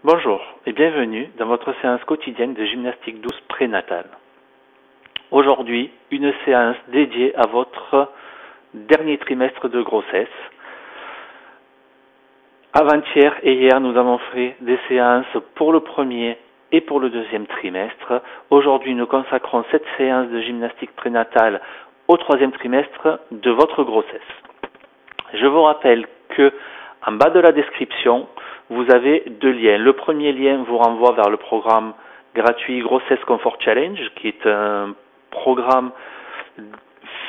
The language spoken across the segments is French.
Bonjour et bienvenue dans votre séance quotidienne de gymnastique douce prénatale. Aujourd'hui, une séance dédiée à votre dernier trimestre de grossesse. Avant-hier et hier, nous avons fait des séances pour le premier et pour le deuxième trimestre. Aujourd'hui, nous consacrons cette séance de gymnastique prénatale au troisième trimestre de votre grossesse. Je vous rappelle que en bas de la description, vous avez deux liens. Le premier lien vous renvoie vers le programme gratuit Grossesse Comfort Challenge, qui est un programme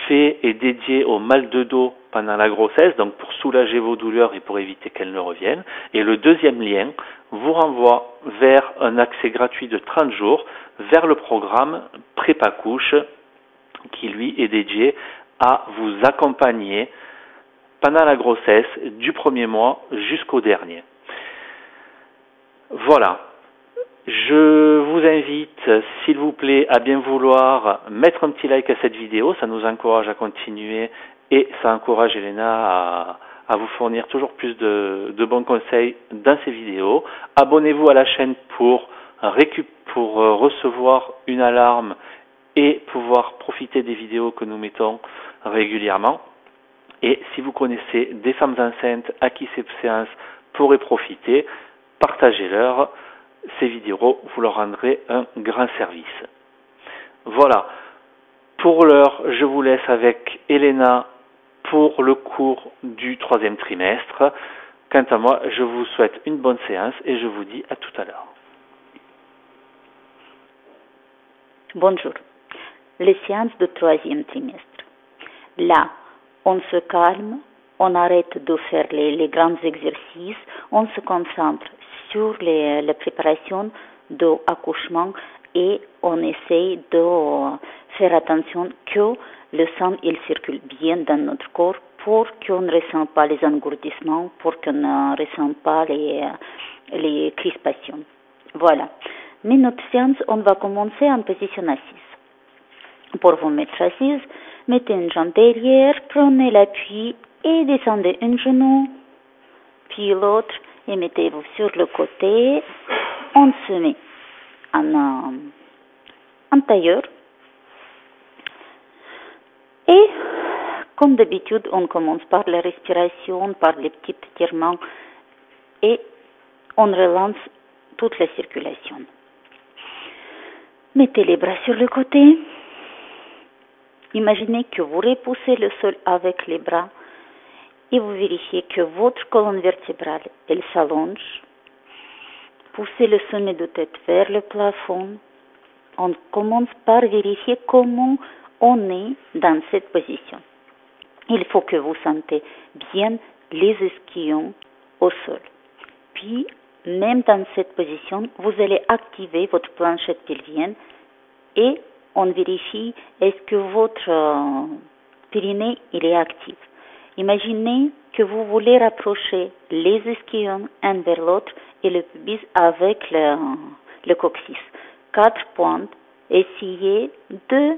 fait et dédié au mal de dos pendant la grossesse, donc pour soulager vos douleurs et pour éviter qu'elles ne reviennent. Et le deuxième lien vous renvoie vers un accès gratuit de 30 jours vers le programme Prépa Couche, qui lui est dédié à vous accompagner pendant la grossesse, du premier mois jusqu'au dernier. Voilà. Je vous invite, s'il vous plaît, à bien vouloir mettre un petit like à cette vidéo. Ça nous encourage à continuer et ça encourage Elena à vous fournir toujours plus de bons conseils dans ces vidéos. Abonnez-vous à la chaîne pour recevoir une alarme et pouvoir profiter des vidéos que nous mettons régulièrement. Et si vous connaissez des femmes enceintes à qui ces séances pourraient profiter, partagez-leur ces vidéos, vous leur rendrez un grand service. Voilà, pour l'heure, je vous laisse avec Elena pour le cours du troisième trimestre. Quant à moi, je vous souhaite une bonne séance et je vous dis à tout à l'heure. Bonjour, les séances du troisième trimestre. Là, on se calme, on arrête de faire les grands exercices, on se concentre sur la préparation de l'accouchement et on essaye de faire attention que le sang il circule bien dans notre corps pour qu'on ne ressent pas les engourdissements, pour qu'on ne ressent pas les crispations. Voilà. Mais notre séance, on va commencer en position assise. Pour vous mettre assise, mettez une jambe derrière, prenez l'appui et descendez un genou, puis l'autre, et mettez-vous sur le côté. On se met en tailleur. Et, comme d'habitude, on commence par la respiration, par les petits étirements, et on relance toute la circulation. Mettez les bras sur le côté. Imaginez que vous repoussez le sol avec les bras et vous vérifiez que votre colonne vertébrale, elle s'allonge. Poussez le sommet de tête vers le plafond. On commence par vérifier comment on est dans cette position. Il faut que vous sentez bien les ischions au sol. Puis, même dans cette position, vous allez activer votre planchette pelvienne et on vérifie est-ce que votre périnée il est actif. Imaginez que vous voulez rapprocher les ischions un vers l'autre et le pubis avec le coccyx. 4 pointes. Essayez de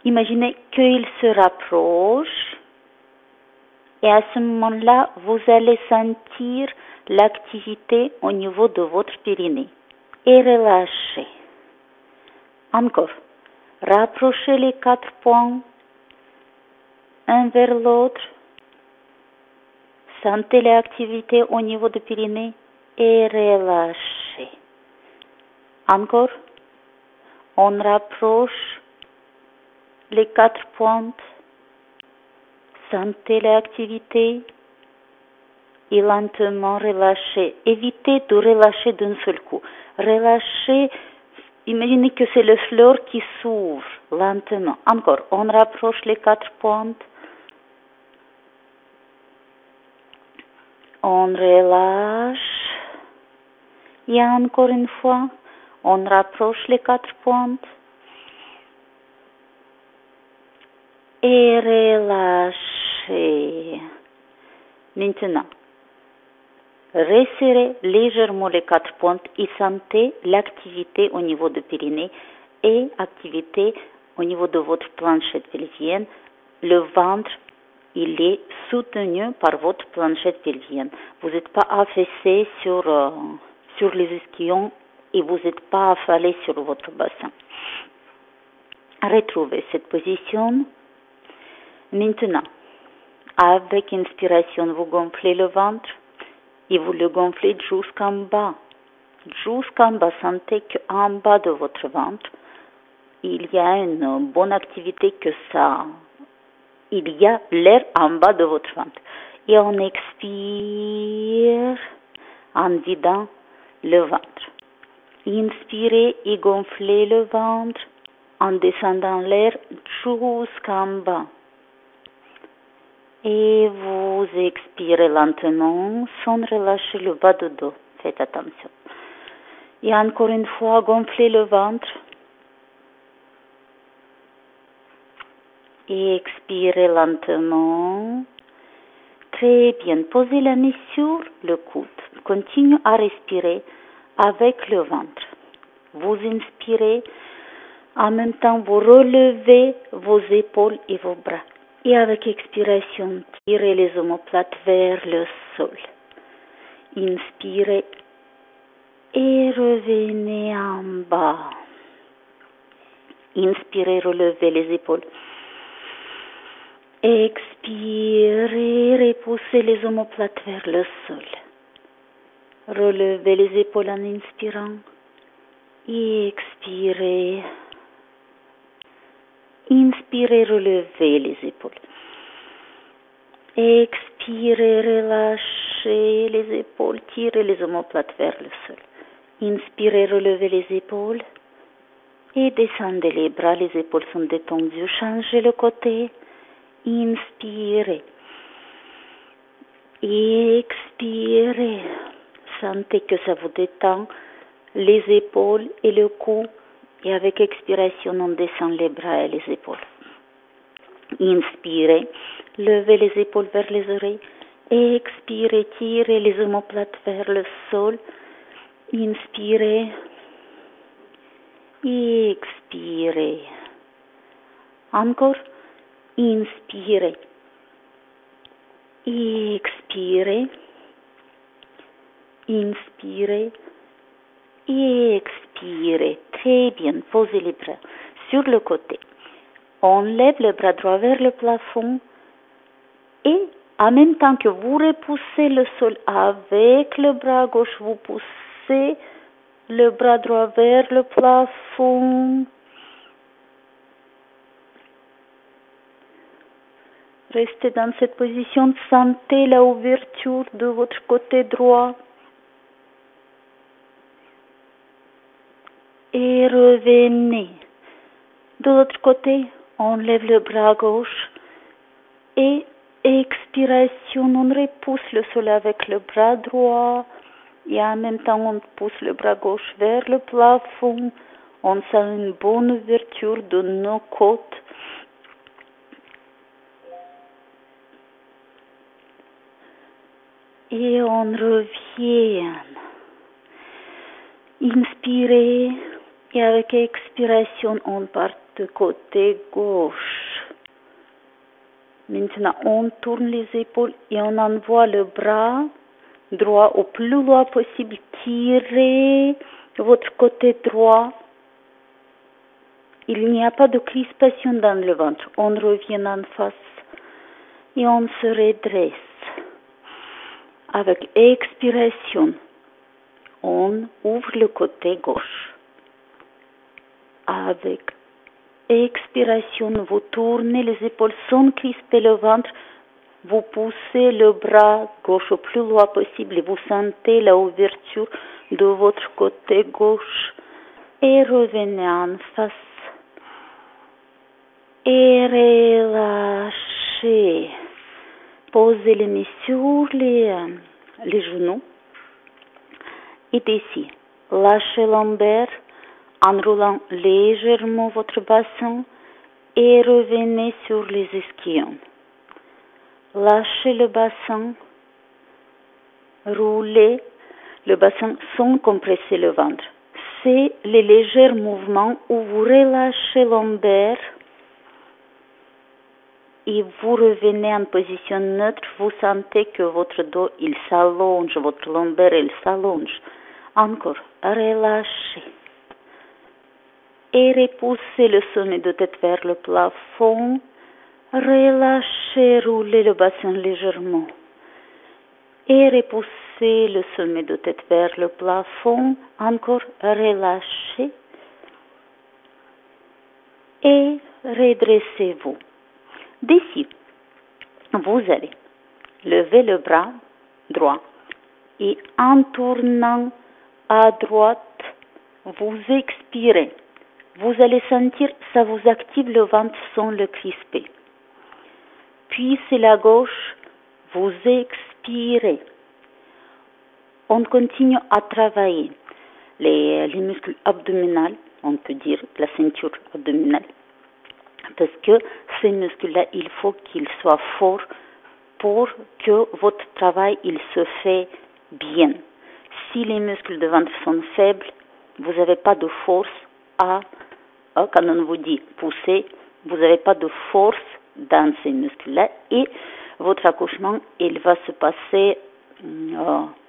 imaginer qu'ils se rapprochent et à ce moment-là, vous allez sentir l'activité au niveau de votre périnée et relâchez. Encore. Rapprochez les 4 points un vers l'autre. Sentez l'activité au niveau du périnée et relâchez. Encore. On rapproche les 4 pointes. Sentez l'activité et lentement relâchez. Évitez de relâcher d'un seul coup. Relâchez. Imaginez que c'est le fleur qui s'ouvre lentement. Encore, on rapproche les 4 pointes. On relâche. Et encore une fois, on rapproche les 4 pointes. Et relâchez. Maintenant, resserrez légèrement les 4 pointes et sentez l'activité au niveau du périnée et activité au niveau de votre planchette pelvienne. Le ventre, il est soutenu par votre planchette pelvienne. Vous n'êtes pas affaissé sur sur les ischions et vous n'êtes pas affalé sur votre bassin. Retrouvez cette position. Maintenant, avec inspiration, vous gonflez le ventre et vous le gonflez jusqu'en bas. Jusqu'en bas, sentez qu'en bas de votre ventre, il y a une bonne activité il y a l'air en bas de votre ventre. Et on expire en vidant le ventre. Inspirez et gonflez le ventre en descendant l'air jusqu'en bas. Et vous expirez lentement sans relâcher le bas du dos. Faites attention. Et encore une fois, gonflez le ventre. Et expirez lentement. Très bien. Posez la main sur le coude. Continuez à respirer avec le ventre. Vous inspirez. En même temps, vous relevez vos épaules et vos bras. Et avec expiration, tirez les omoplates vers le sol. Inspirez et revenez en bas. Inspirez, relevez les épaules. Expirez, repoussez les omoplates vers le sol. Relevez les épaules en inspirant. Et expirez. Inspirez, relevez les épaules. Expirez, relâchez les épaules, tirez les omoplates vers le sol. Inspirez, relevez les épaules et descendez les bras, les épaules sont détendues. Changez le côté. Inspirez. Expirez. Sentez que ça vous détend les épaules et le cou. Et avec expiration, on descend les bras et les épaules. Inspirez. Levez les épaules vers les oreilles. Expirez. Tirez les omoplates vers le sol. Inspirez. Expirez. Encore. Inspirez. Expirez. Inspirez. Expirez. Très bien. Posez les bras sur le côté. On lève le bras droit vers le plafond et en même temps que vous repoussez le sol avec le bras gauche, vous poussez le bras droit vers le plafond. Restez dans cette position, sentez la ouverture de votre côté droit. Et revenez. De l'autre côté, on lève le bras gauche et expiration, on repousse le sol avec le bras droit et en même temps on pousse le bras gauche vers le plafond. On sent une bonne ouverture de nos côtes. Et on revient. Inspirez et avec expiration, on part de côté gauche. Maintenant, on tourne les épaules et on envoie le bras droit au plus loin possible. Tirez votre côté droit. Il n'y a pas de crispation dans le ventre. On revient en face et on se redresse. Avec expiration, on ouvre le côté gauche. Avec expiration, vous tournez les épaules sans crisper le ventre. Vous poussez le bras gauche au plus loin possible et vous sentez la ouverture de votre côté gauche. Et revenez en face. Et relâchez. Posez les mains sur les genoux. Et ici, lâchez lombaire en roulant légèrement votre bassin et revenez sur les ischions. Lâchez le bassin, roulez le bassin sans compresser le ventre. C'est les légers mouvements où vous relâchez lombaire et vous revenez en position neutre. Vous sentez que votre dos il s'allonge, votre lombaire il s'allonge. Encore, relâchez. Et repoussez le sommet de tête vers le plafond. Relâchez, roulez le bassin légèrement. Et repoussez le sommet de tête vers le plafond. Encore, relâchez. Et redressez-vous. D'ici, vous allez lever le bras droit et en tournant à droite, vous expirez. Vous allez sentir, ça vous active le ventre sans le crisper. Puis c'est la gauche, vous expirez. On continue à travailler les muscles abdominaux, on peut dire la ceinture abdominale, parce que ces muscles-là, il faut qu'ils soient forts pour que votre travail il se fait bien. Si les muscles de ventre sont faibles, vous n'avez pas de force quand on vous dit pousser, vous n'avez pas de force dans ces muscles-là et votre accouchement il va se passer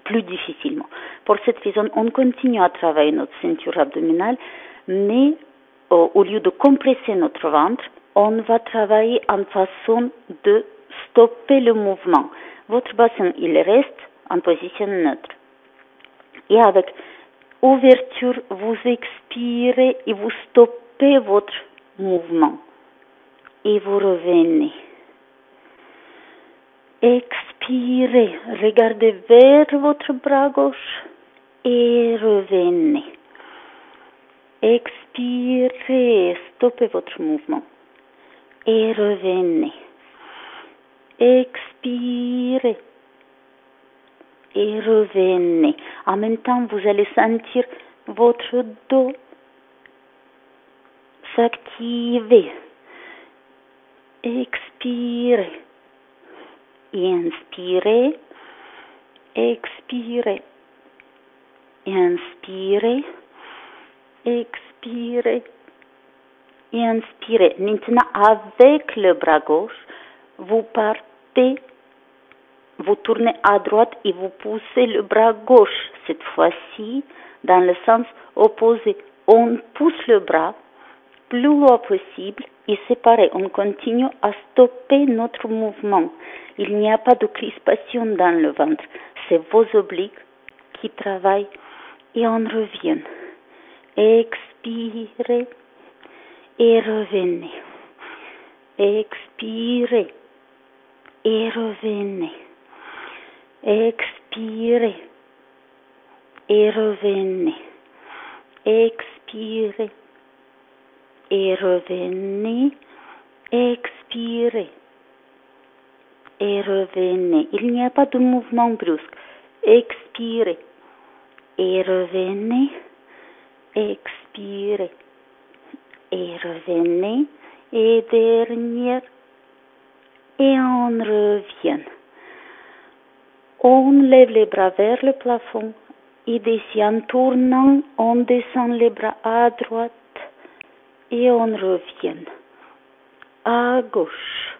plus difficilement. Pour cette raison, on continue à travailler notre ceinture abdominale, mais au lieu de compresser notre ventre, on va travailler en façon de stopper le mouvement. Votre bassin, il reste en position neutre. Et avec ouverture, vous expirez et vous stoppez votre mouvement. Et vous revenez. Expirez, regardez vers votre bras gauche et revenez. Expirez, stoppez votre mouvement et revenez. Expirez et revenez. En même temps, vous allez sentir votre dos s'activer. Expirez. Inspirez. Expirez. Inspirez. Expirez. Inspirez. Maintenant, avec le bras gauche, vous partez, vous tournez à droite et vous poussez le bras gauche. Cette fois-ci, dans le sens opposé. On pousse le bras plus loin possible et c'est pareil. On continue à stopper notre mouvement. Il n'y a pas de crispation dans le ventre. C'est vos obliques qui travaillent et on revient. Expirez et revenez. Expirez et revenez. Expirez et revenez. Expirez et revenez. Expirez et revenez. Il n'y a pas de mouvement brusque. Expirez et revenez. Expirez et revenez. Et dernière. Et on revient. On lève les bras vers le plafond. Et d'ici en tournant, on descend les bras à droite. Et on revient. À gauche.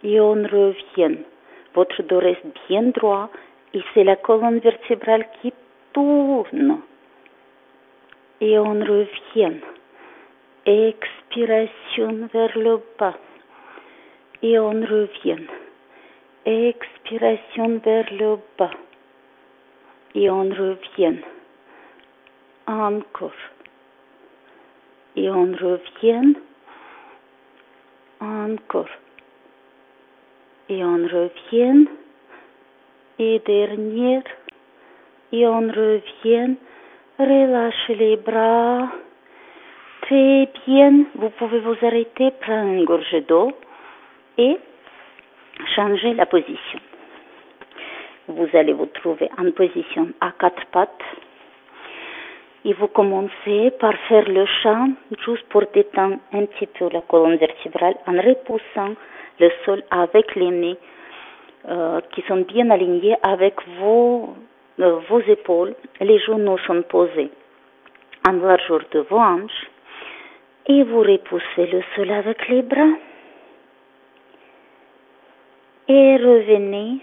Et on revient. Votre dos reste bien droit. Et c'est la colonne vertébrale qui tourne. Et on revient. Expiration vers le bas. Et on revient. Expiration vers le bas. Et on revient. Encore. Et on revient. Encore. Et on revient. Et dernière. Et on revient. Relâchez les bras. Très bien. Vous pouvez vous arrêter, prendre une gorgée d'eau et changer la position. Vous allez vous trouver en position à quatre pattes. Et vous commencez par faire le chant juste pour détendre un petit peu la colonne vertébrale en repoussant le sol avec les mains qui sont bien alignés avec vos épaules. Les genoux sont posés en largeur de vos hanches. Et vous repoussez le sol avec les bras. Et revenez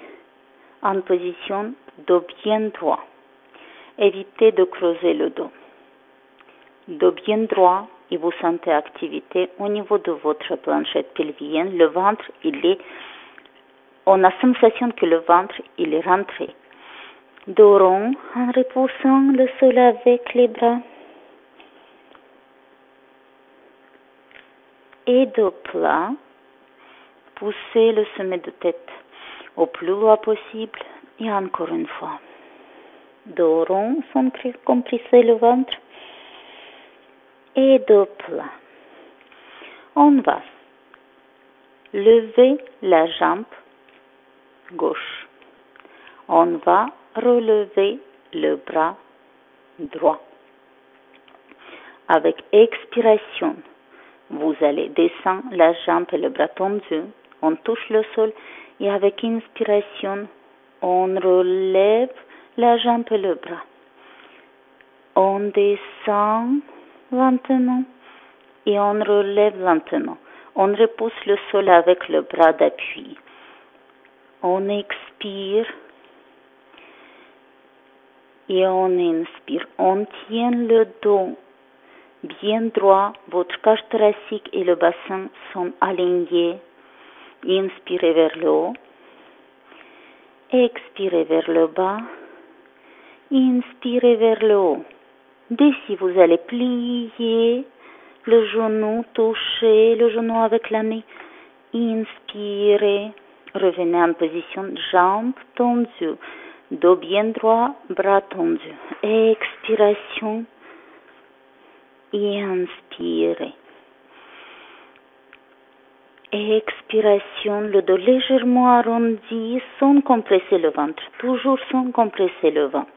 en position dos bien droit. Évitez de creuser le dos. Dos bien droit et vous sentez activité au niveau de votre planchette pelvienne. Le ventre, on a sensation que le ventre, il est rentré. Dos rond en repoussant le sol avec les bras. Et dos plat, poussez le sommet de tête au plus loin possible et encore une fois. Dos rond sans compresser le ventre et dos plat. On va lever la jambe gauche. On va relever le bras droit. Avec expiration, vous allez descendre la jambe et le bras tendu. On touche le sol et avec inspiration, on relève la jambe et le bras. On descend lentement et on relève lentement. On repousse le sol avec le bras d'appui. On expire et on inspire. On tient le dos bien droit. Votre cage thoracique et le bassin sont alignés. Inspirez vers le haut. Expirez vers le bas. Inspirez vers le haut. D'ici, vous allez plier le genou, toucher le genou avec la main. Inspirez. Revenez en position jambes tendues. Dos bien droit, bras tendus. Expiration. Et inspirez. Expiration, le dos légèrement arrondi sans compresser le ventre. Toujours sans compresser le ventre.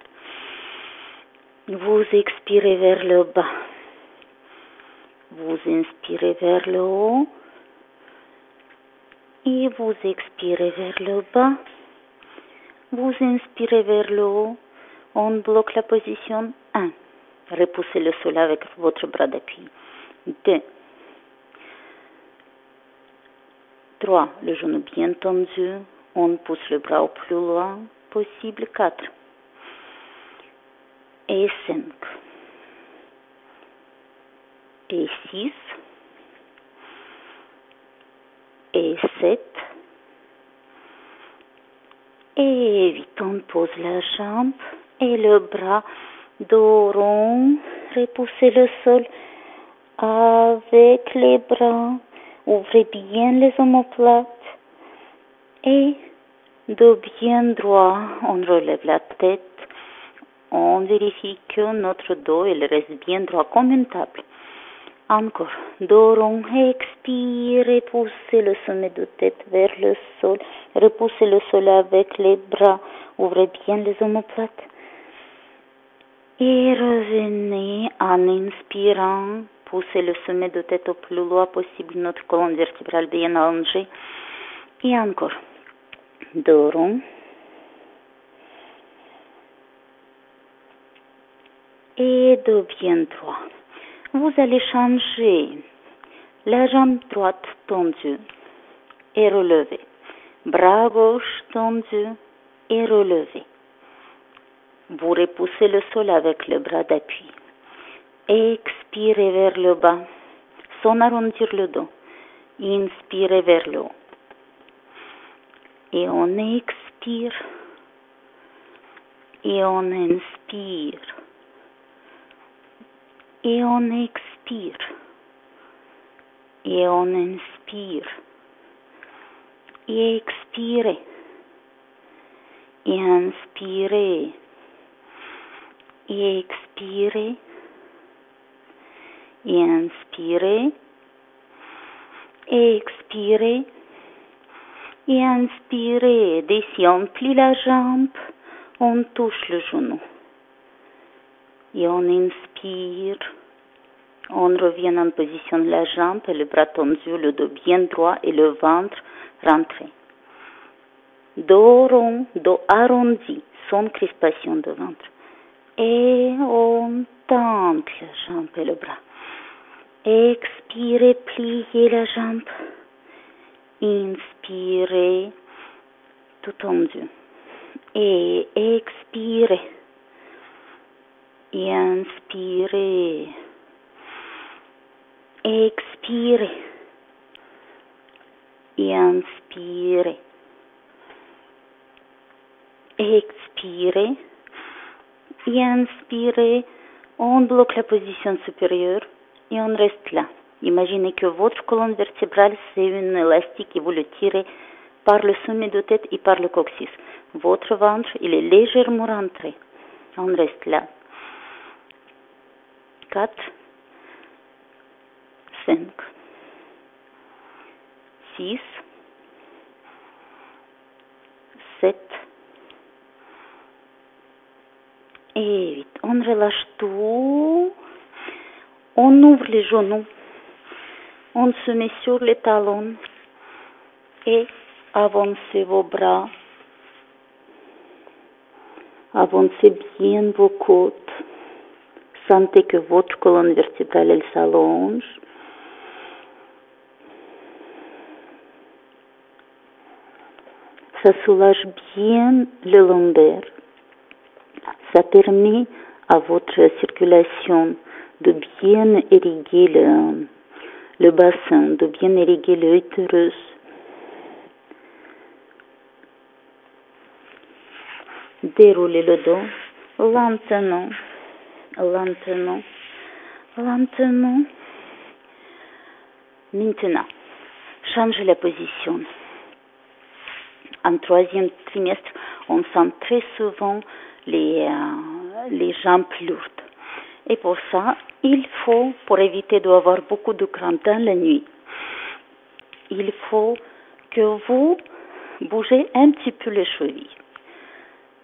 Vous expirez vers le bas. Vous inspirez vers le haut. Et vous expirez vers le bas. Vous inspirez vers le haut. On bloque la position 1. Repoussez le sol avec votre bras d'appui. 2. 3. Le genou bien tendu. On pousse le bras au plus loin possible. 4. Et 5. Et 6. Et 7. Et 8. On pose la jambe et le bras dos rond. Repoussez le sol avec les bras. Ouvrez bien les omoplates. Et dos bien droit. On relève la tête. On vérifie que notre dos il reste bien droit comme une table. Encore. Dos rond. Expirez. Poussez le sommet de tête vers le sol. Repoussez le sol avec les bras. Ouvrez bien les omoplates. Et revenez en inspirant. Poussez le sommet de tête au plus loin possible. Notre colonne vertébrale bien allongée. Et encore. Dos rond. Et dos bien droit. Vous allez changer la jambe droite tendue et relevée. Bras gauche tendu et relevé. Vous repoussez le sol avec le bras d'appui. Expirez vers le bas sans arrondir le dos. Inspirez vers le haut. Et on expire. Et on inspire. Et on expire. Et on inspire. Et expirez. Et inspirez. Et expirez. Et inspirez. Et expirez. Et inspirez. D'ici, on plie la jambe. On touche le genou. Et on inspire. On revient en position de la jambe et le bras tendu, le dos bien droit et le ventre rentré. Dos rond, dos arrondi, sans crispation de ventre. Et on tente la jambe et le bras. Expirez, pliez la jambe. Inspirez, tout tendu. Et expirez. et inspirez. Expirez et inspirez. Expirez et inspirez. On bloque la position supérieure et on reste là. Imaginez que votre colonne vertébrale, c'est une élastique et vous le tirez par le sommet de tête et par le coccyx. Votre ventre, il est légèrement rentré. On reste là. 4, 5, 6, 7 et 8. On relâche tout. On ouvre les genoux. On se met sur les talons et avancez vos bras. Avancez bien vos côtes. Sentez que votre colonne vertébrale, elle s'allonge. Ça soulage bien le lombaire. Ça permet à votre circulation de bien irriguer le bassin, de bien irriguer l'utérus. Déroulez le dos lentement, lentement, lentement. Maintenant, changez la position. En troisième trimestre, on sent très souvent les jambes lourdes. Et pour ça, il faut, pour éviter d'avoir beaucoup de crampes dans la nuit, il faut que vous bougez un petit peu les chevilles.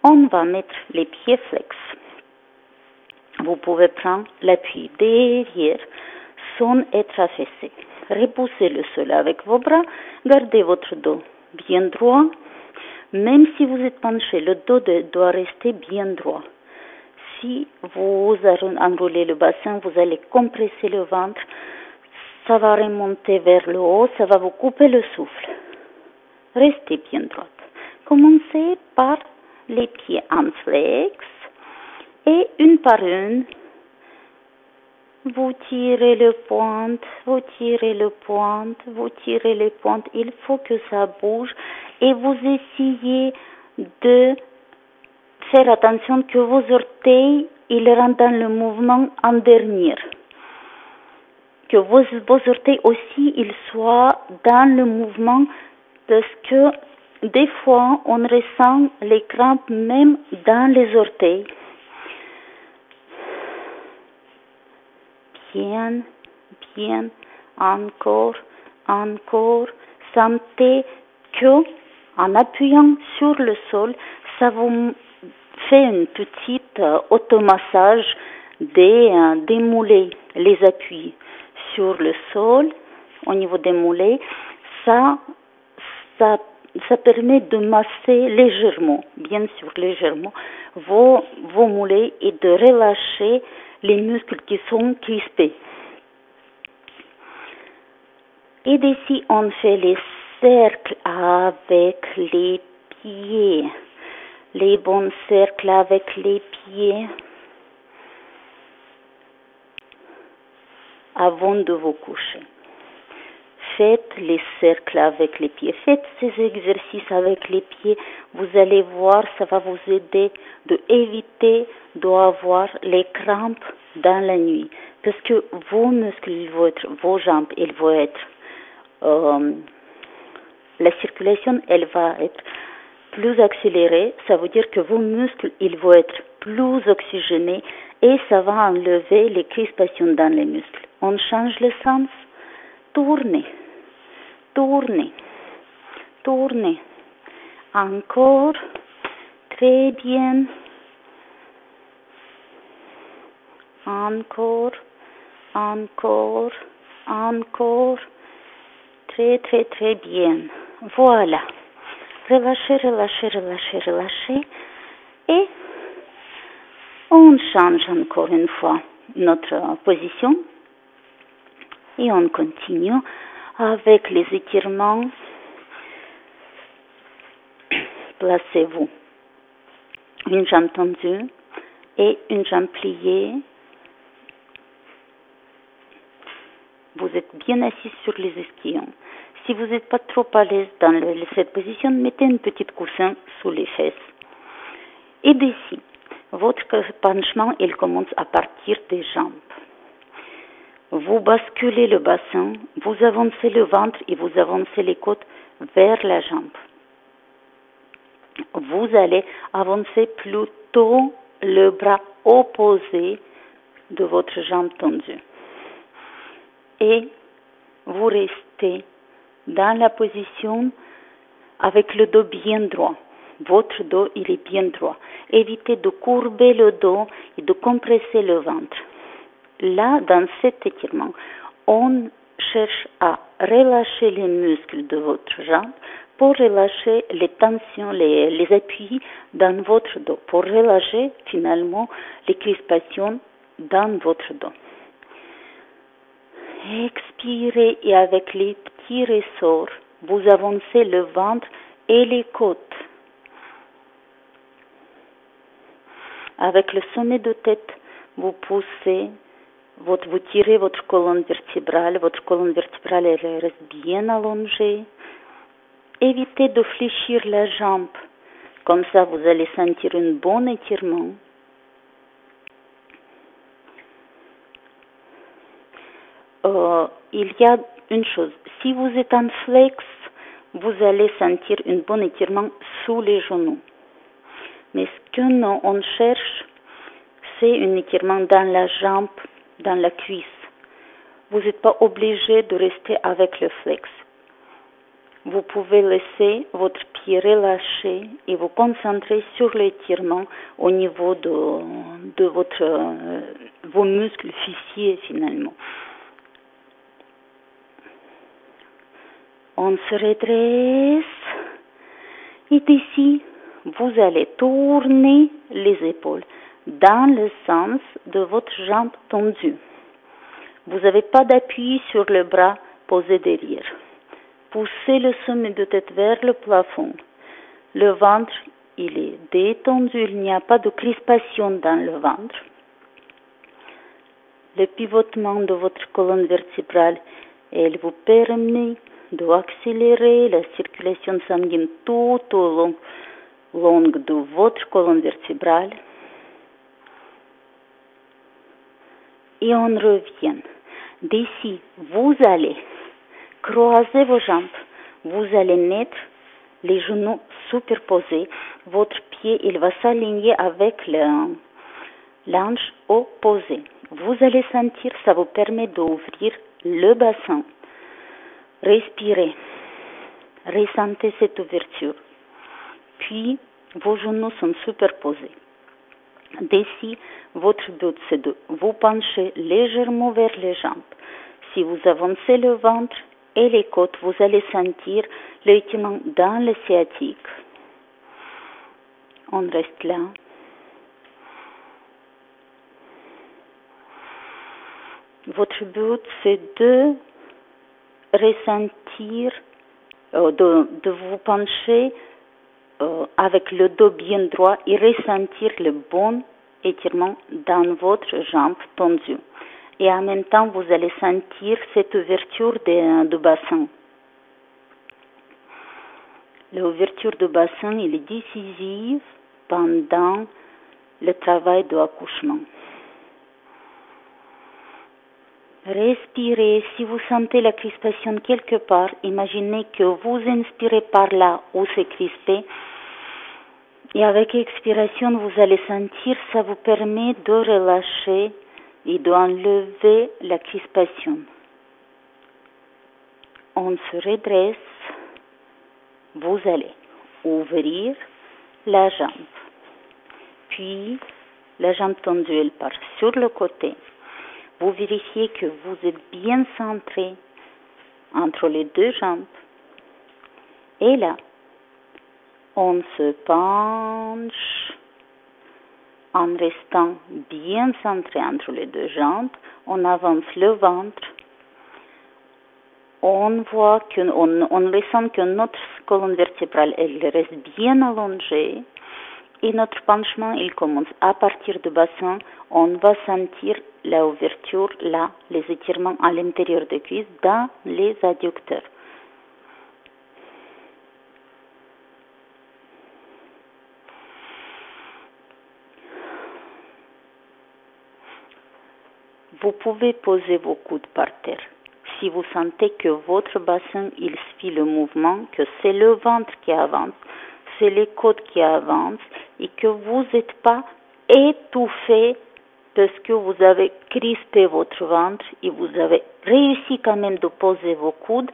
On va mettre les pieds flex. Vous pouvez prendre l'appui derrière sans être affaissé. Repoussez le sol avec vos bras. Gardez votre dos bien droit. Même si vous êtes penché, le dos doit rester bien droit. Si vous enroulez le bassin, vous allez compresser le ventre. Ça va remonter vers le haut, ça va vous couper le souffle. Restez bien droite. Commencez par les pieds en flex et une par une, vous tirez le pointe, vous tirez le pointe, vous tirez les pointes. Il faut que ça bouge et vous essayez de faire attention que vos orteils, ils rentrent dans le mouvement en dernier. Que vos orteils aussi, ils soient dans le mouvement parce que des fois, on ressent les crampes même dans les orteils. Bien, bien, encore, encore. Sentez que, en appuyant sur le sol, ça vous fait une petite automassage des mollets, les appuis sur le sol, au niveau des mollets. Ça permet de masser légèrement, bien sûr légèrement, vos mollets et de relâcher les muscles qui sont crispés. Et d'ici, on fait les cercles avec les pieds. Les bons cercles avec les pieds. Avant de vous coucher. Faites les cercles avec les pieds. Faites ces exercices avec les pieds. Vous allez voir, ça va vous aider d'éviter d'avoir les crampes dans la nuit. Parce que vos muscles, vos jambes, ils vont être... la circulation, elle va être plus accélérée. Ça veut dire que vos muscles, ils vont être plus oxygénés et ça va enlever les crispations dans les muscles. On change le sens. Tournez, tournez, tournez. Encore, très bien. Encore, encore, encore. Très, très, très bien. Voilà. Relâchez, relâchez, relâchez, relâchez. Et on change encore une fois notre position. Et on continue avec les étirements. Placez-vous une jambe tendue, et une jambe pliée. Vous êtes bien assis sur les ischions. Si vous n'êtes pas trop à l'aise dans cette position, mettez une petite coussin sous les fesses. Et d'ici, votre penchement, il commence à partir des jambes. Vous basculez le bassin, vous avancez le ventre et vous avancez les côtes vers la jambe. Vous allez avancer plutôt le bras opposé de votre jambe tendue. Et vous restez dans la position avec le dos bien droit. Votre dos, il est bien droit. Évitez de courber le dos et de compresser le ventre. Là, dans cet étirement, on cherche à relâcher les muscles de votre jambe pour relâcher les tensions, les appuis dans votre dos, pour relâcher finalement les crispations dans votre dos. Expirez et avec les petits ressorts, vous avancez le ventre et les côtes. Avec le sommet de tête, vous poussez, vous tirez votre colonne vertébrale elle reste bien allongée. Évitez de fléchir la jambe, comme ça vous allez sentir un bon étirement. Il y a une chose, si vous êtes en flex, vous allez sentir un bon étirement sous les genoux. Mais ce que nous, on cherche, c'est un étirement dans la jambe, dans la cuisse. Vous n'êtes pas obligé de rester avec le flex. Vous pouvez laisser votre pied relâché et vous concentrer sur l'étirement au niveau de vos muscles fessiers finalement. On se redresse et d'ici, vous allez tourner les épaules dans le sens de votre jambe tendue. Vous n'avez pas d'appui sur le bras posé derrière. Poussez le sommet de tête vers le plafond. Le ventre, il est détendu, il n'y a pas de crispation dans le ventre. Le pivotement de votre colonne vertébrale, elle vous permet d'accélérer la circulation sanguine tout au long de votre colonne vertébrale. Et on revient. D'ici, vous allez croiser vos jambes. Vous allez mettre les genoux superposés. Votre pied, il va s'aligner avec l'ange opposé. Vous allez sentir, ça vous permet d'ouvrir le bassin. Respirez. Ressentez cette ouverture. Puis, vos genoux sont superposés. D'ici, votre but, c'est de vous pencher légèrement vers les jambes. Si vous avancez le ventre et les côtes, vous allez sentir l'étirement dans le sciatique. On reste là. Votre but, c'est de ressentir, de vous pencher avec le dos bien droit et ressentir le bon étirement dans votre jambe tendue. Et en même temps, vous allez sentir cette ouverture de bassin. L'ouverture du bassin, elle est décisive pendant le travail de l'accouchement. Respirez. Si vous sentez la crispation quelque part, imaginez que vous inspirez par là où c'est crispé. Et avec expiration, vous allez sentir, ça vous permet de relâcher et d'enlever la crispation. On se redresse. Vous allez ouvrir la jambe. Puis, la jambe tendue, elle part sur le côté. Vous vérifiez que vous êtes bien centré entre les deux jambes. Et là, on se penche en restant bien centré entre les deux jambes. On avance le ventre. On voit on ressent que notre colonne vertébrale, elle reste bien allongée. Et notre penchement, il commence à partir du bassin. On va sentir l'ouverture là, les étirements à l'intérieur des cuisses dans les adducteurs. Vous pouvez poser vos coudes par terre. Si vous sentez que votre bassin, il suit le mouvement, que c'est le ventre qui avance, c'est les côtes qui avancent et que vous n'êtes pas étouffé parce que vous avez crispé votre ventre et vous avez réussi quand même de poser vos coudes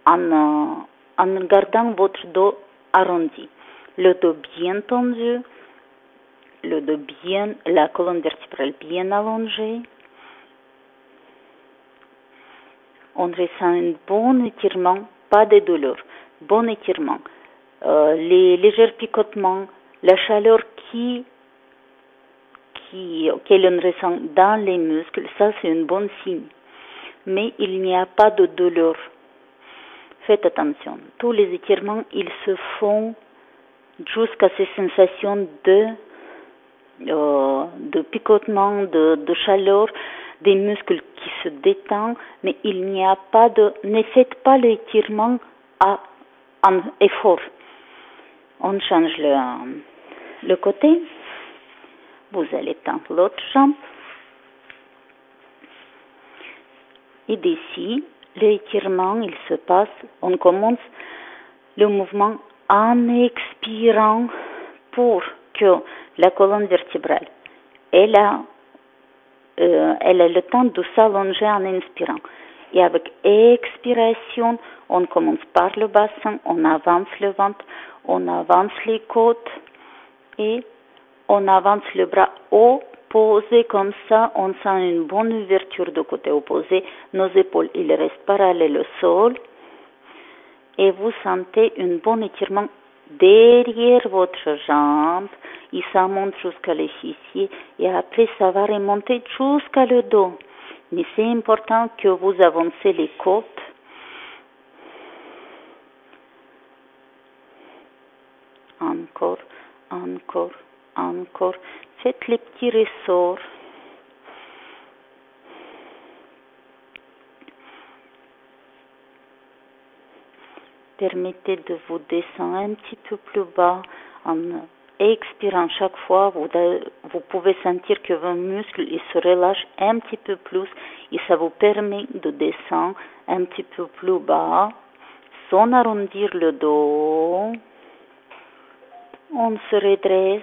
en gardant votre dos arrondi. Le dos bien tendu, le dos bien, la colonne vertébrale bien allongée. On ressent un bon étirement, pas de douleur, bon étirement. Les légers picotements, la chaleur que l'on ressent dans les muscles, ça c'est un bon signe. Mais il n'y a pas de douleur. Faites attention. Tous les étirements, ils se font jusqu'à ces sensations de picotement, de chaleur, des muscles qui se détendent, mais il n'y a pas de... Ne faites pas l'étirement en effort. On change le côté. Vous allez tendre l'autre jambe. Et d'ici, l'étirement, il se passe, on commence le mouvement en expirant pour que la colonne vertébrale, elle a le temps de s'allonger en inspirant. Et avec expiration, on commence par le bassin, on avance le ventre, on avance les côtes et on avance le bras opposé comme ça, on sent une bonne ouverture du côté opposé. Nos épaules, ils restent parallèles au sol et vous sentez un bon étirement derrière votre jambe et ça monte jusqu'à les fessiers et après ça va remonter jusqu'à le dos. Mais c'est important que vous avancez les côtes. Encore, encore, encore. Faites les petits ressorts. Permettez de vous descendre un petit peu plus bas en expirant chaque fois. Vous pouvez sentir que vos muscles ils se relâchent un petit peu plus et ça vous permet de descendre un petit peu plus bas sans arrondir le dos. On se redresse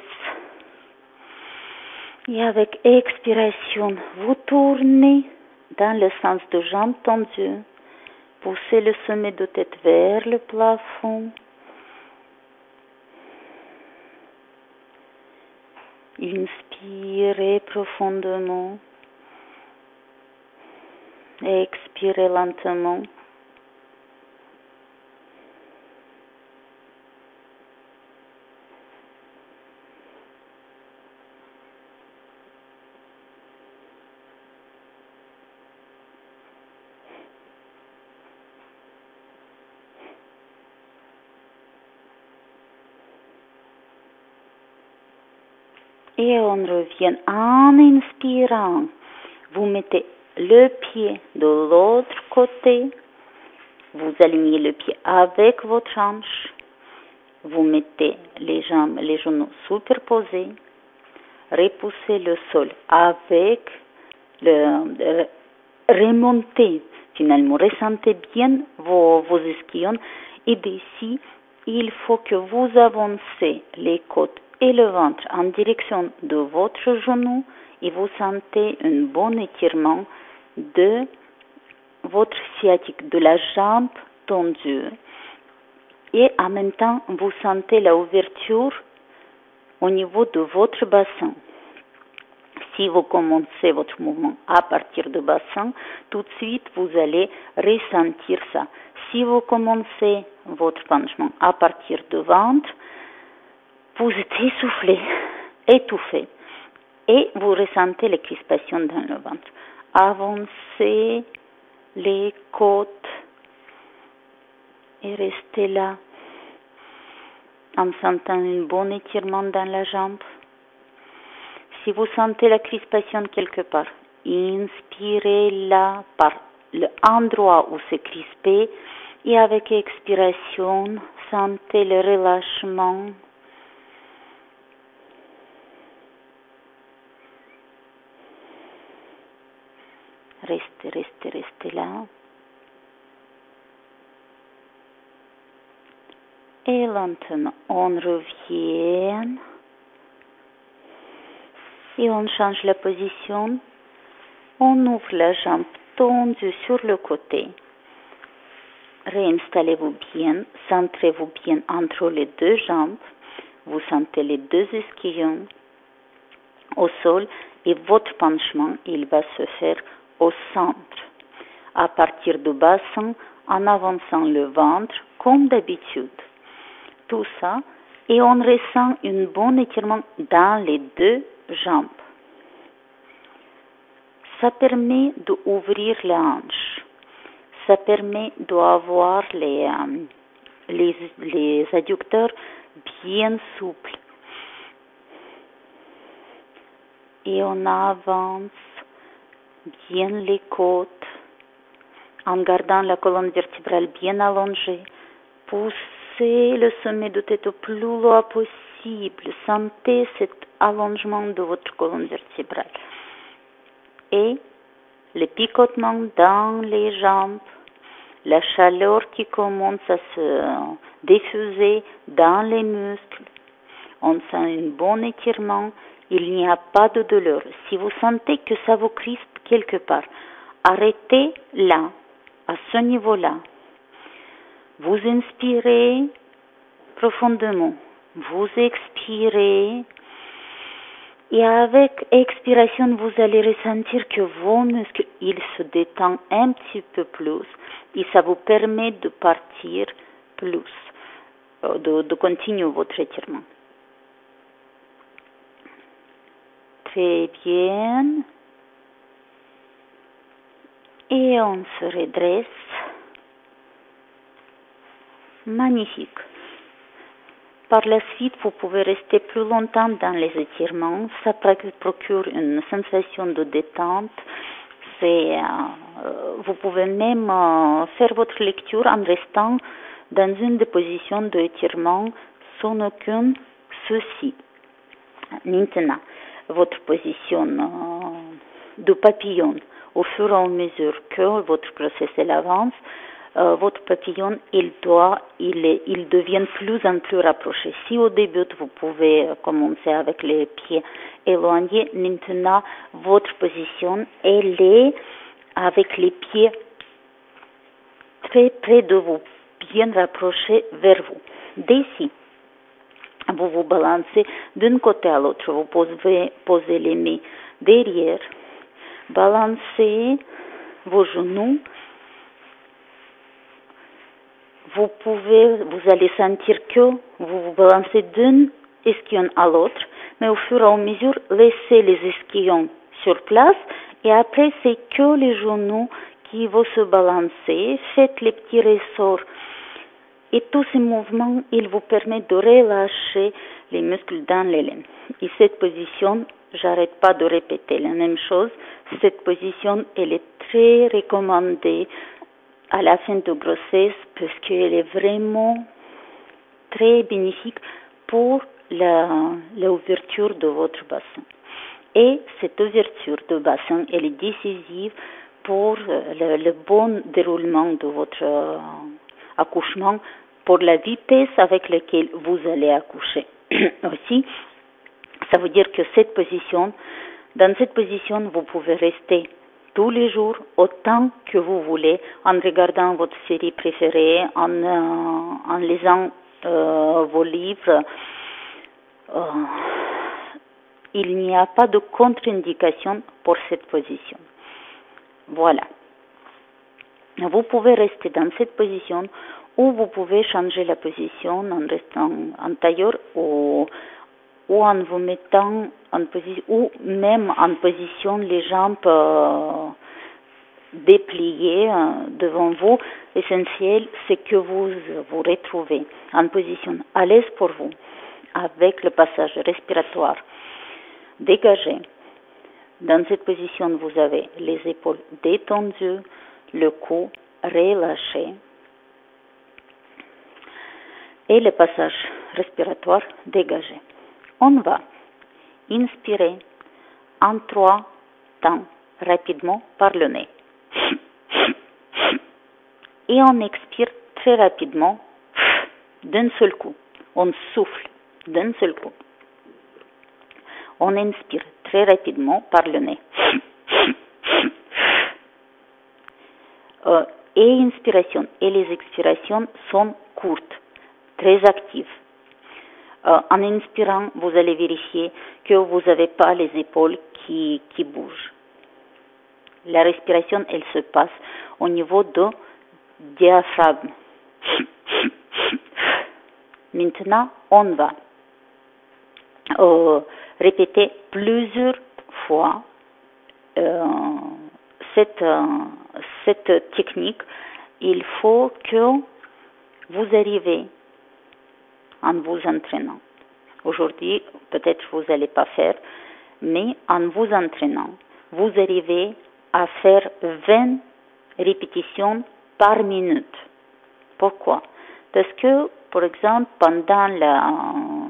et avec expiration, vous tournez dans le sens de jambes tendues. Poussez le sommet de tête vers le plafond. Inspirez profondément. Expirez lentement. Et on revient en inspirant. Vous mettez le pied de l'autre côté. Vous alignez le pied avec votre hanche. Vous mettez les jambes, les genoux superposés. Repoussez le sol avec remontez finalement. Ressentez bien vos ischions. Et d'ici, il faut que vous avancez les côtes et le ventre en direction de votre genou et vous sentez un bon étirement de votre sciatique, de la jambe tendue. Et en même temps, vous sentez l'ouverture au niveau de votre bassin. Si vous commencez votre mouvement à partir du bassin, tout de suite, vous allez ressentir ça. Si vous commencez votre penchement à partir du ventre, vous êtes essoufflé, étouffé, et vous ressentez les crispations dans le ventre. Avancez les côtes et restez là. en sentant un bon étirement dans la jambe. Si vous sentez la crispation quelque part, inspirez-la par l'endroit où c'est crispé et avec expiration, sentez le relâchement. Restez là. Et lentement, on revient et on change la position. On ouvre la jambe tendue sur le côté. Réinstallez-vous bien, centrez-vous bien entre les deux jambes. Vous sentez les deux ischions au sol et votre penchement, il va se faire au centre. À partir du bassin, en avançant le ventre, comme d'habitude. Tout ça, et on ressent un bon étirement dans les deux jambes. Ça permet d'ouvrir les hanches. Ça permet d'avoir les adducteurs bien souples. Et on avance bien les côtes en gardant la colonne vertébrale bien allongée. Poussez le sommet de tête au plus loin possible. Sentez cet allongement de votre colonne vertébrale. Et le picotement dans les jambes, la chaleur qui commence à se diffuser dans les muscles. On sent un bon étirement, il n'y a pas de douleur. Si vous sentez que ça vous crispe quelque part, arrêtez là, à ce niveau-là. Vous inspirez profondément, vous expirez. Et avec expiration, vous allez ressentir que vos muscles, ils se détendent un petit peu plus et ça vous permet de partir plus, de continuer votre étirement. Très bien. Et on se redresse. Magnifique. Par la suite, vous pouvez rester plus longtemps dans les étirements. Ça procure une sensation de détente. Vous pouvez même faire votre lecture en restant dans une des positions d'étirement sans aucun souci. Maintenant, votre position de papillon, au fur et à mesure que votre grossesse avance, votre papillon, il devient plus en plus rapproché. Si au début, vous pouvez commencer avec les pieds éloignés, maintenant, votre position, elle est avec les pieds très près de vous, bien rapprochés vers vous. D'ici, vous vous balancez d'un côté à l'autre, vous pouvez poser les mains derrière, balancer vos genoux. Vous allez sentir que vous vous balancez d'un ischion à l'autre, mais au fur et à mesure, laissez les ischions sur place et après, c'est que les genoux qui vont se balancer. Faites les petits ressorts. Et tous ces mouvements, ils vous permettent de relâcher les muscles dans les laines. Et cette position, j'arrête pas de répéter la même chose. Cette position, elle est très recommandée à la fin de grossesse parce qu'elle est vraiment très bénéfique pour l'ouverture de votre bassin. Et cette ouverture de bassin, elle est décisive pour le bon déroulement de votre accouchement, pour la vitesse avec laquelle vous allez accoucher. Aussi, ça veut dire que dans cette position, vous pouvez rester tous les jours, autant que vous voulez, en regardant votre série préférée, en lisant vos livres. Il n'y a pas de contre-indication pour cette position. Voilà. Vous pouvez rester dans cette position ou vous pouvez changer la position en restant en tailleur ou en vous mettant en position, ou même en position les jambes déplié devant vous. L'essentiel, c'est que vous vous retrouvez en position à l'aise pour vous, avec le passage respiratoire dégagé. Dans cette position, vous avez les épaules détendues, le cou relâché et le passage respiratoire dégagé. On va inspirer en 3 temps rapidement par le nez. Et on expire très rapidement d'un seul coup. On souffle d'un seul coup. On inspire très rapidement par le nez. Et l'inspiration et les expirations sont courtes, très actives. En inspirant, vous allez vérifier que vous n'avez pas les épaules qui bougent. La respiration, elle se passe au niveau du diaphragme. Maintenant, on va répéter plusieurs fois cette technique. Il faut que vous arrivez en vous entraînant. Aujourd'hui, peut-être vous n'allez pas faire, mais en vous entraînant, vous arrivez à faire 20 répétitions par minute. Pourquoi? Parce que, par exemple, pendant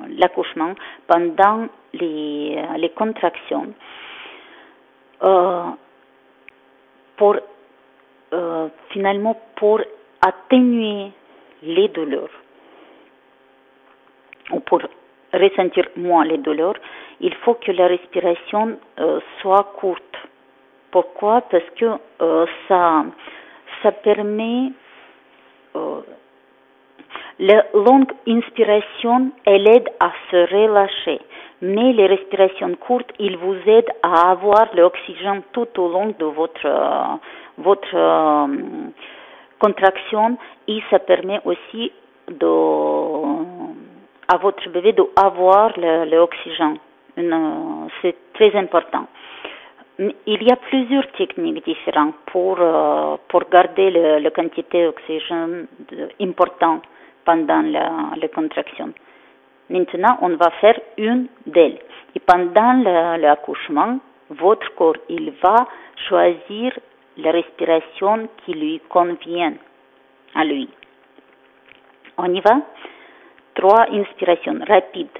l'accouchement, pendant les contractions, finalement, pour atténuer les douleurs, ou pour ressentir moins les douleurs, il faut que la respiration soit courte. Pourquoi? Parce que ça permet la longue inspiration, elle aide à se relâcher, mais les respirations courtes, ils vous aident à avoir l'oxygène tout au long de votre contraction, et ça permet aussi à votre bébé d'avoir l'oxygène. C'est très important. Il y a plusieurs techniques différentes pour garder la quantité d'oxygène importante pendant la contraction. Maintenant, on va faire une d'elles. Et pendant l'accouchement, votre corps, il va choisir la respiration qui lui convient à lui. On y va? 3 inspirations rapides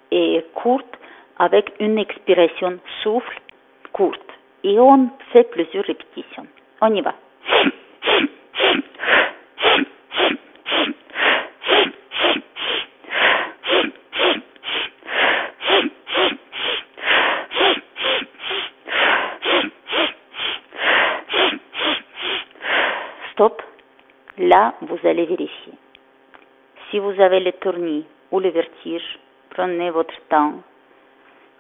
et courtes avec une expiration souffle courte. Et on fait plusieurs répétitions. On y va. Stop. Là, vous allez vérifier. Si vous avez le tournis ou le vertige, prenez votre temps.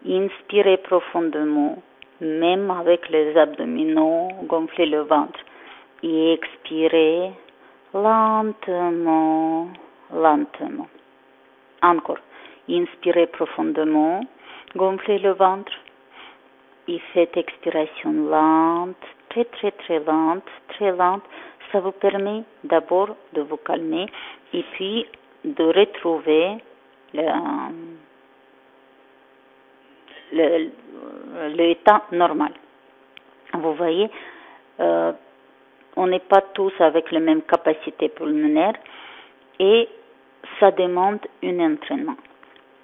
Inspirez profondément, même avec les abdominaux, gonflez le ventre. Et expirez lentement, lentement. Encore. Inspirez profondément, gonflez le ventre. Et faites expiration lente, très très très lente, très lente. Ça vous permet d'abord de vous calmer et puis de retrouver l'état normal. Vous voyez, on n'est pas tous avec la même capacité pulmonaire et ça demande un entraînement.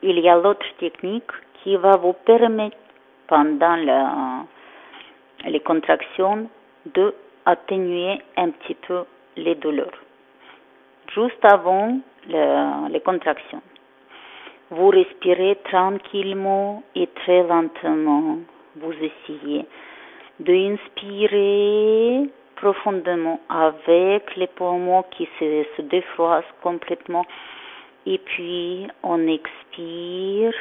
Il y a l'autre technique qui va vous permettre pendant les contractions d'atténuer un petit peu les douleurs. Juste avant les contractions, vous respirez tranquillement et très lentement. Vous essayez d'inspirer profondément avec les poumons qui se défroissent complètement. Et puis, on expire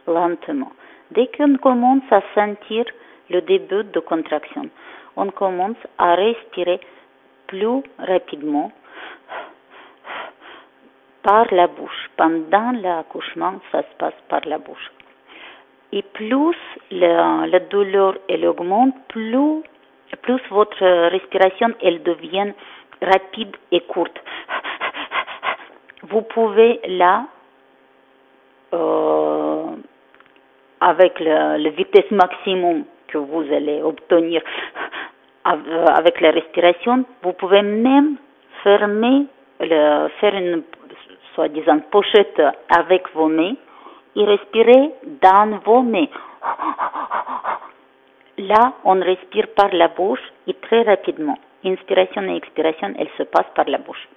lentement. Dès qu'on commence à sentir le début de contraction, on commence à respirer plus rapidement par la bouche. Pendant l'accouchement, ça se passe par la bouche. Et plus la douleur elle augmente, plus plus votre respiration, elle devient rapide et courte. Vous pouvez là, avec la vitesse maximum que vous allez obtenir avec la respiration, vous pouvez même faire une soi-disant pochette avec vos mains et respirer dans vos mains. Là, on respire par la bouche et très rapidement. Inspiration et expiration, elles se passent par la bouche.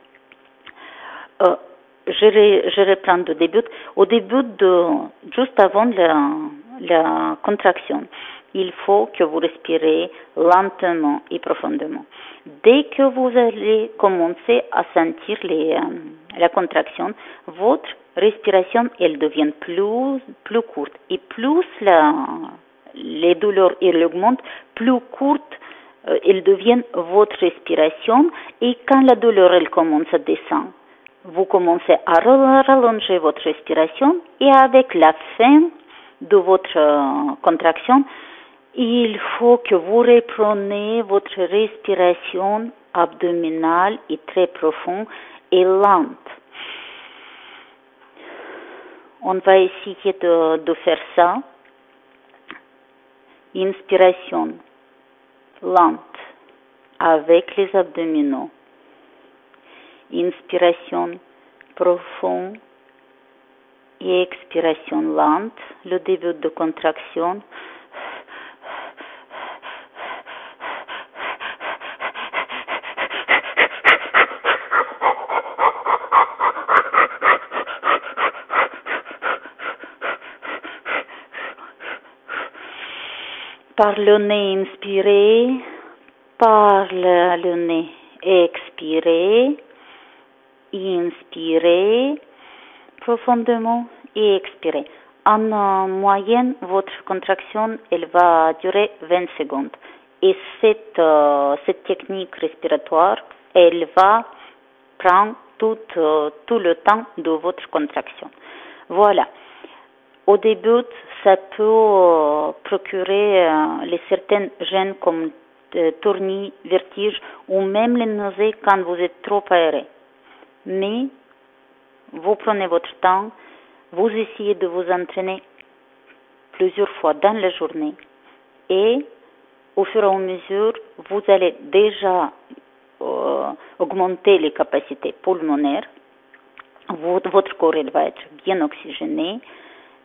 Je reprends du début. Au début, juste avant la contraction, il faut que vous respirez lentement et profondément. Dès que vous allez commencer à sentir la contraction, votre respiration, elle devient plus courte. Et plus les douleurs augmentent, plus courte elle devient votre respiration. Et quand la douleur elle commence à descendre, vous commencez à rallonger votre respiration et avec la fin de votre contraction, il faut que vous repreniez votre respiration abdominale et très profonde et lente. On va essayer de faire ça. Inspiration lente avec les abdominaux. Inspiration profonde et expiration lente, le début de contraction. Par le nez, inspirez, par le nez, expirez. Inspirez profondément et expirez. En moyenne, votre contraction, elle va durer 20 secondes. Et cette technique respiratoire, elle va prendre tout le temps de votre contraction. Voilà. Au début, ça peut procurer les certaines gênes comme tournis, vertiges ou même les nausées quand vous êtes trop aéré. Mais vous prenez votre temps, vous essayez de vous entraîner plusieurs fois dans la journée et au fur et à mesure, vous allez déjà augmenter les capacités pulmonaires, votre corps il va être bien oxygéné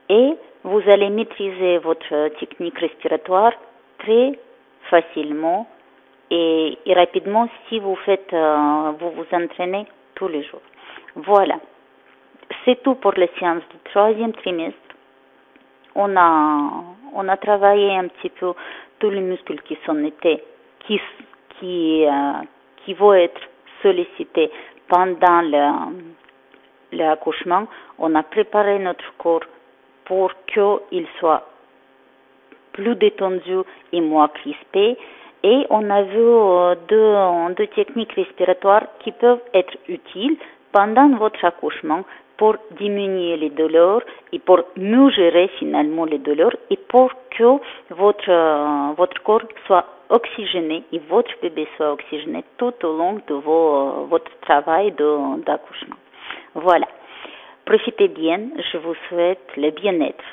et vous allez maîtriser votre technique respiratoire très facilement et rapidement si vous vous entraînez tous les jours. Voilà. C'est tout pour les séances du troisième trimestre. On a travaillé un petit peu tous les muscles qui vont être sollicités pendant l'accouchement. On a préparé notre corps pour qu'il soit plus détendu et moins crispé. Et on a vu deux techniques respiratoires qui peuvent être utiles pendant votre accouchement pour diminuer les douleurs et pour mieux gérer finalement les douleurs et pour que votre corps soit oxygéné et votre bébé soit oxygéné tout au long de votre travail d'accouchement. Voilà. Profitez bien, je vous souhaite le bien-être.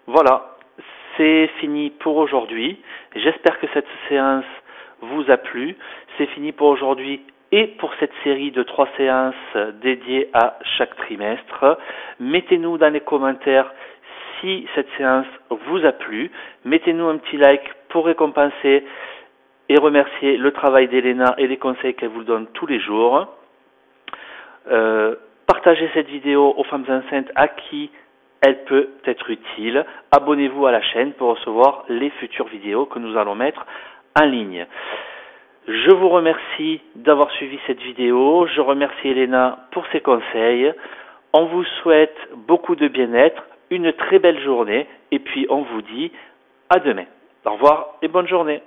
Voilà, c'est fini pour aujourd'hui. J'espère que cette séance vous a plu. C'est fini pour aujourd'hui et pour cette série de 3 séances dédiées à chaque trimestre. Mettez-nous dans les commentaires si cette séance vous a plu. Mettez-nous un petit like pour récompenser et remercier le travail d'Elena et les conseils qu'elle vous donne tous les jours. Partagez cette vidéo aux femmes enceintes à qui elle peut être utile. Abonnez-vous à la chaîne pour recevoir les futures vidéos que nous allons mettre en ligne. Je vous remercie d'avoir suivi cette vidéo. Je remercie Elena pour ses conseils. On vous souhaite beaucoup de bien-être, une très belle journée et puis on vous dit à demain. Au revoir et bonne journée.